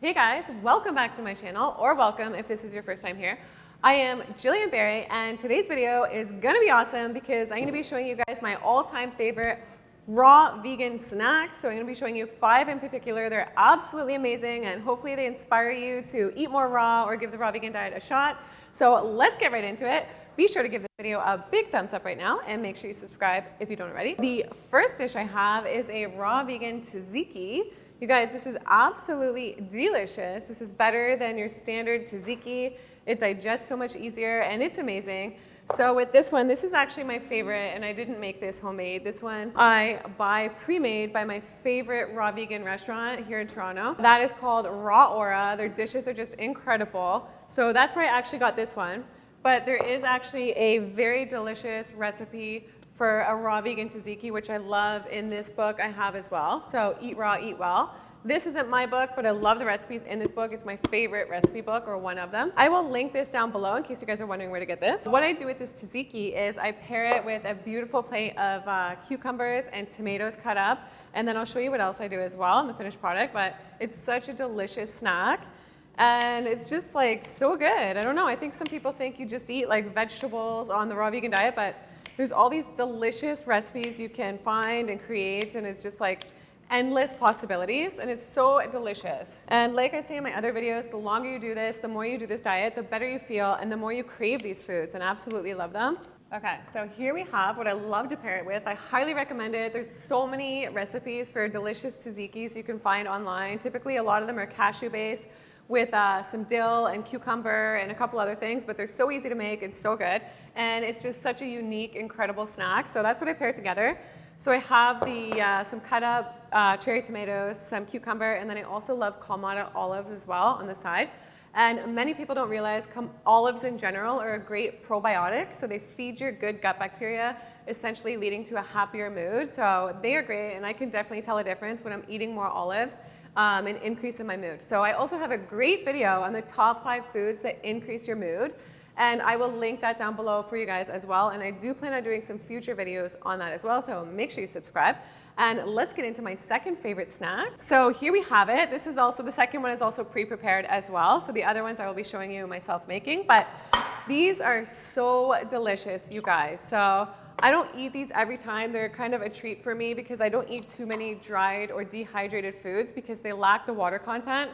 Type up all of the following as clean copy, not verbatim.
Hey guys, welcome back to my channel, or welcome if this is your first time here. I am Gillian and today's video is gonna be awesome because I'm gonna be showing you guys my all-time favorite raw vegan snacks. So I'm gonna be showing you 5 in particular. They're absolutely amazing and hopefully they inspire you to eat more raw or give the raw vegan diet a shot. So let's get right into it. Be sure to give this video a big thumbs up right now and make sure you subscribe if you don't already. The first dish I have is a raw vegan tzatziki. You guys, this is absolutely delicious. This is better than your standard tzatziki. It digests so much easier and it's amazing. So with this one, this is actually my favorite and I didn't make this homemade. This one I buy pre-made by my favorite raw vegan restaurant here in Toronto. That is called Raw Aura. Their dishes are just incredible. So that's where I actually got this one. But there is actually a very delicious recipe for a raw vegan tzatziki, which I love in this book I have as well. So Eat Raw, Eat Well. This isn't my book, but I love the recipes in this book. It's my favorite recipe book, or one of them. I will link this down below in case you guys are wondering where to get this. What I do with this tzatziki is I pair it with a beautiful plate of cucumbers and tomatoes cut up. And then I'll show you what else I do as well in the finished product. But it's such a delicious snack. And it's just like so good. I don't know, I think some people think you just eat like vegetables on the raw vegan diet, but there's all these delicious recipes you can find and create, and it's just like endless possibilities, and it's so delicious. And like I say in my other videos, the longer you do this, the more you do this diet, the better you feel, and the more you crave these foods, and absolutely love them. Okay, so here we have what I love to pair it with. I highly recommend it. There's so many recipes for delicious tzatziki's you can find online. Typically, a lot of them are cashew-based, with some dill and cucumber and a couple other things, but they're so easy to make and so good. And it's just such a unique, incredible snack. So that's what I pair together. So I have the some cut up cherry tomatoes, some cucumber, and then I also love Kalamata olives as well on the side. And many people don't realize olives in general are a great probiotic. So they feed your good gut bacteria, essentially leading to a happier mood. So they are great, and I can definitely tell a difference when I'm eating more olives. An increase in my mood. So I also have a great video on the top 5 foods that increase your mood, and I will link that down below for you guys as well. And I do plan on doing some future videos on that as well, so make sure you subscribe. And let's get into my second favorite snack. So here we have it. This is also, the second one is also pre-prepared as well. So the other ones I will be showing you myself making, but these are so delicious, you guys. So I don't eat these every time. They're kind of a treat for me because I don't eat too many dried or dehydrated foods because they lack the water content.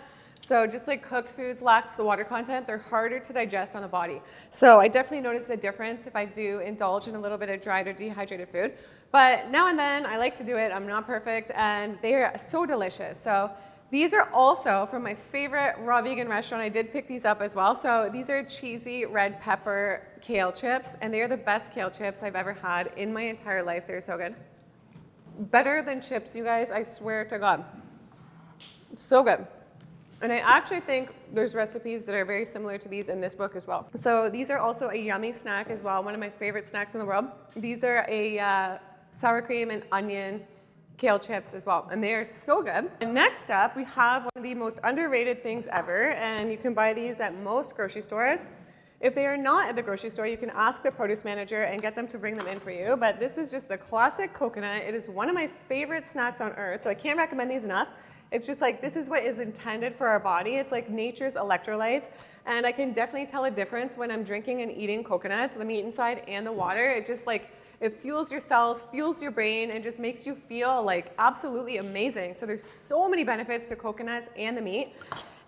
So just like cooked foods lacks the water content, they're harder to digest on the body. So I definitely notice a difference if I do indulge in a little bit of dried or dehydrated food. But now and then I like to do it. I'm not perfect, and they're so delicious. So these are also from my favorite raw vegan restaurant. I did pick these up as well. So these are cheesy red pepper kale chips, and they are the best kale chips I've ever had in my entire life. They're so good. Better than chips, you guys, I swear to God. So good. And I actually think there's recipes that are very similar to these in this book as well. So these are also a yummy snack as well, one of my favorite snacks in the world. These are a sour cream and onion kale chips as well, and they are so good. And next up, we have one of the most underrated things ever, and you can buy these at most grocery stores. If they are not at the grocery store, you can ask the produce manager and get them to bring them in for you, but this is just the classic coconut. It is one of my favorite snacks on earth, so I can't recommend these enough. It's just like, this is what is intended for our body. It's like nature's electrolytes, and I can definitely tell a difference when I'm drinking and eating coconuts, the meat inside and the water. It just like, it fuels your cells, fuels your brain, and just makes you feel like absolutely amazing. So there's so many benefits to coconuts and the meat.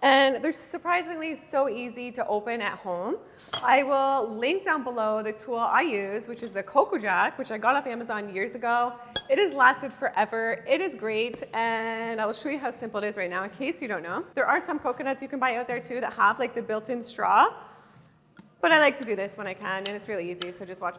And they're surprisingly so easy to open at home. I will link down below the tool I use, which is the Coco Jack, which I got off Amazon years ago. It has lasted forever. It is great, and I will show you how simple it is right now in case you don't know. There are some coconuts you can buy out there too that have like the built-in straw, but I like to do this when I can, and it's really easy, so just watch.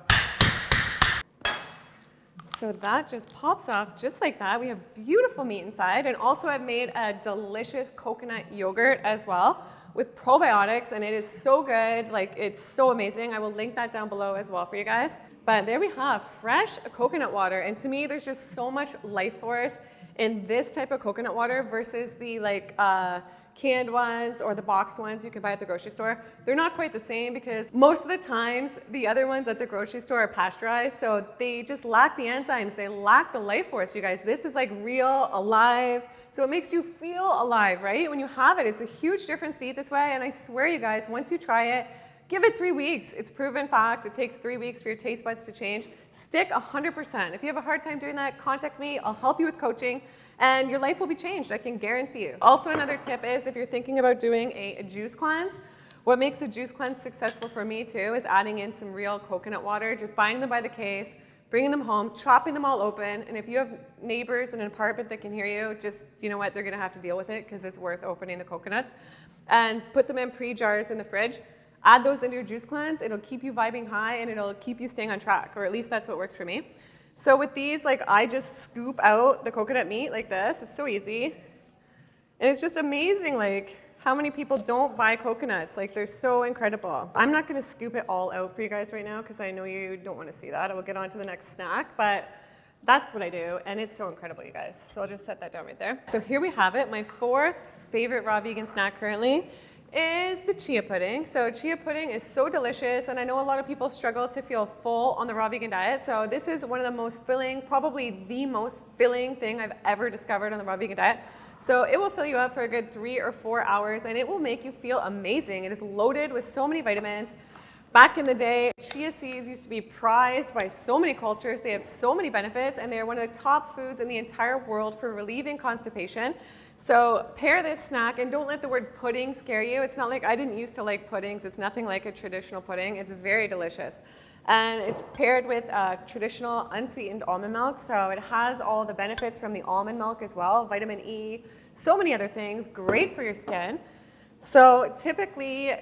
So that just pops off just like that. We have beautiful meat inside, and also I've made a delicious coconut yogurt as well with probiotics, and it is so good. Like, it's so amazing. I will link that down below as well for you guys. But there we have fresh coconut water, and to me, there's just so much life force in this type of coconut water versus the like canned ones or the boxed ones you can buy at the grocery store, they're not quite the same because most of the times the other ones at the grocery store are pasteurized, so they just lack the enzymes, they lack the life force, you guys. This is like real, alive, so it makes you feel alive, right? When you have it, it's a huge difference to eat this way, and I swear you guys, once you try it, give it 3 weeks. It's proven fact. It takes 3 weeks for your taste buds to change. Stick 100%. If you have a hard time doing that, contact me. I'll help you with coaching, and your life will be changed. I can guarantee you. Also, another tip is if you're thinking about doing a juice cleanse, what makes a juice cleanse successful for me too is adding in some real coconut water, just buying them by the case, bringing them home, chopping them all open, and if you have neighbors in an apartment that can hear you, just, you know what, they're gonna have to deal with it because it's worth opening the coconuts, and put them in pre-jars in the fridge. Add those into your juice cleanse. It'll keep you vibing high and it'll keep you staying on track, or at least that's what works for me. So with these, like, I just scoop out the coconut meat like this. It's so easy. And it's just amazing, like, how many people don't buy coconuts. Like, they're so incredible. I'm not gonna scoop it all out for you guys right now because I know you don't wanna see that. I will get on to the next snack, but that's what I do, and it's so incredible, you guys. So I'll just set that down right there. So here we have it. My 4th favorite raw vegan snack currently is the chia pudding. So chia pudding is so delicious, and I know a lot of people struggle to feel full on the raw vegan diet. So this is one of the most filling, probably the most filling thing I've ever discovered on the raw vegan diet. So it will fill you up for a good 3 or 4 hours, and it will make you feel amazing. It is loaded with so many vitamins. Back in the day, chia seeds used to be prized by so many cultures. They have so many benefits, and they are one of the top foods in the entire world for relieving constipation. So pair this snack, and don't let the word pudding scare you. It's not like, I didn't used to like puddings. It's nothing like a traditional pudding. It's very delicious. And it's paired with traditional unsweetened almond milk. So it has all the benefits from the almond milk as well, vitamin E, so many other things, great for your skin. So typically,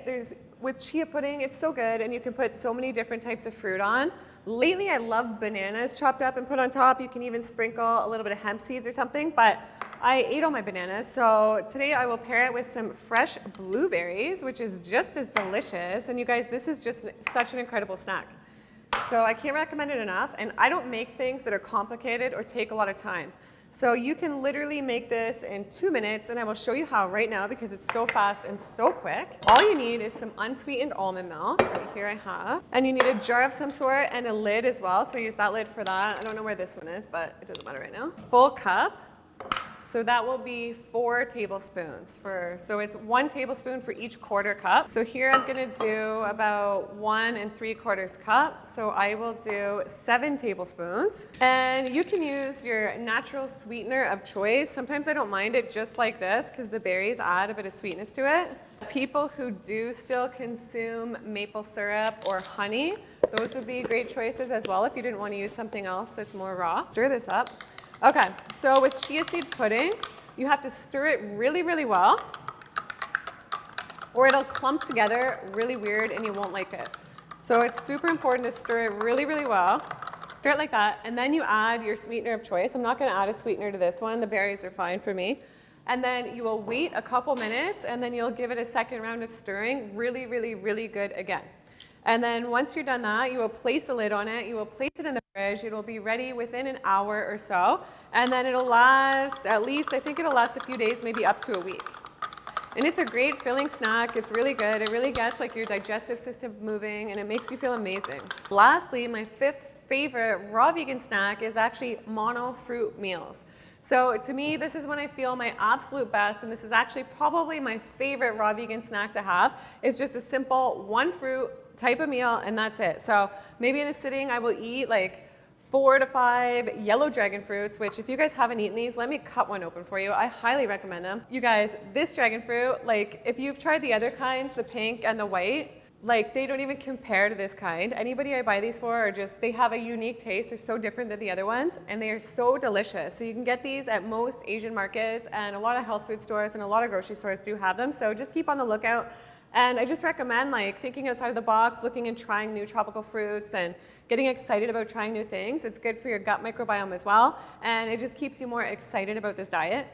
with chia pudding, it's so good, and you can put so many different types of fruit on. Lately, I love bananas chopped up and put on top. You can even sprinkle a little bit of hemp seeds or something, but I ate all my bananas, so today I will pair it with some fresh blueberries, which is just as delicious. And you guys, this is just such an incredible snack. So I can't recommend it enough, and I don't make things that are complicated or take a lot of time. So you can literally make this in 2 minutes, and I will show you how right now because it's so fast and so quick. All you need is some unsweetened almond milk. Right here I have. And you need a jar of some sort and a lid as well, so use that lid for that. I don't know where this one is, but it doesn't matter right now. Full cup. So that will be 4 tablespoons so it's 1 tablespoon for each 1/4 cup. So here I'm gonna do about 1 3/4 cup. So I will do 7 tablespoons. And you can use your natural sweetener of choice. Sometimes I don't mind it just like this because the berries add a bit of sweetness to it. People who do still consume maple syrup or honey, those would be great choices as well if you didn't want to use something else that's more raw. Stir this up. Okay, so with chia seed pudding, you have to stir it really, really well, or it'll clump together really weird and you won't like it. So it's super important to stir it really, really well. Stir it like that, and then you add your sweetener of choice. I'm not gonna add a sweetener to this one. The berries are fine for me. And then you will wait a couple minutes, and then you'll give it a second round of stirring. Really, really, really good again. And then once you're done that, you will place a lid on it. You will place it in the fridge. It will be ready within an hour or so. And then it'll last at least, I think it'll last a few days, maybe up to a week. And it's a great filling snack. It's really good. It really gets like your digestive system moving, and it makes you feel amazing. Lastly, my 5th favorite raw vegan snack is actually mono fruit meals. So to me, this is when I feel my absolute best, and this is actually probably my favorite raw vegan snack to have. It's just a simple 1 fruit type of meal, and that's it. So maybe in a sitting, I will eat like 4 to 5 yellow dragon fruits, which if you guys haven't eaten these, let me cut one open for you. I highly recommend them. You guys, this dragon fruit, like if you've tried the other kinds, the pink and the white, like they don't even compare to this kind. Anybody I buy these for are just, they have a unique taste. They're so different than the other ones, and they are so delicious. So you can get these at most Asian markets, and a lot of health food stores and a lot of grocery stores do have them. So just keep on the lookout. And I just recommend like thinking outside of the box, looking and trying new tropical fruits and getting excited about trying new things. It's good for your gut microbiome as well, and it just keeps you more excited about this diet.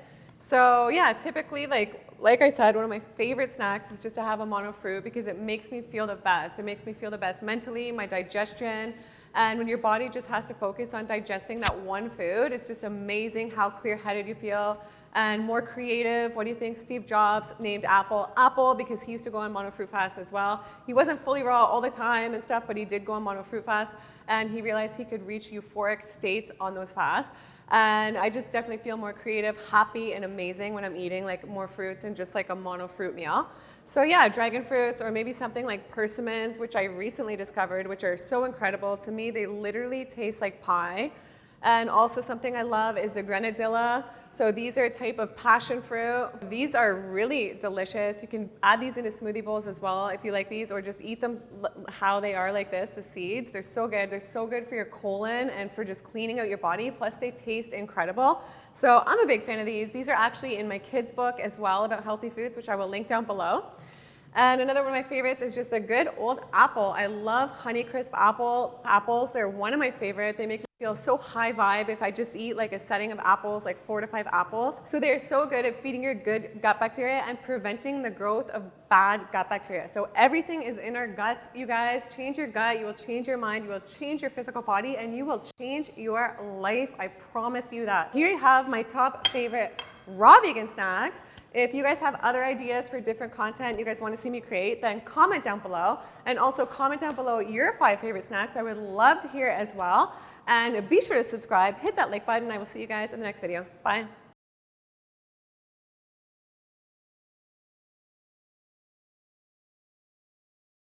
So yeah, typically like I said, one of my favorite snacks is just to have a mono fruit because it makes me feel the best. It makes me feel the best mentally, my digestion, and when your body just has to focus on digesting that one food, it's just amazing how clear-headed you feel and more creative. What do you think? Steve Jobs named Apple because he used to go on mono fruit fast as well. He wasn't fully raw all the time and stuff, but he did go on mono fruit fast, and he realized he could reach euphoric states on those fasts. And I just definitely feel more creative, happy, and amazing when I'm eating like more fruits and just like a mono fruit meal. So yeah, dragon fruits, or maybe something like persimmons, which I recently discovered, which are so incredible. To me, they literally taste like pie. And also something I love is the grenadilla. So these are a type of passion fruit. These are really delicious. You can add these into smoothie bowls as well if you like these, or just eat them how they are like this, the seeds. They're so good. They're so good for your colon and for just cleaning out your body. Plus they taste incredible. So I'm a big fan of these. These are actually in my kids' book as well about healthy foods, which I will link down below. And another one of my favorites is just the good old apple. I love Honeycrisp apples. They're one of my favorite. They make me feel so high vibe if I just eat like a setting of apples, like 4 to 5 apples. So they're so good at feeding your good gut bacteria and preventing the growth of bad gut bacteria. So everything is in our guts, you guys. Change your gut, you will change your mind, you will change your physical body, and you will change your life. I promise you that. Here you have my top favorite raw vegan snacks. If you guys have other ideas for different content you guys want to see me create, then comment down below. And also comment down below your 5 favorite snacks. I would love to hear it as well. And be sure to subscribe, hit that like button. I will see you guys in the next video. Bye.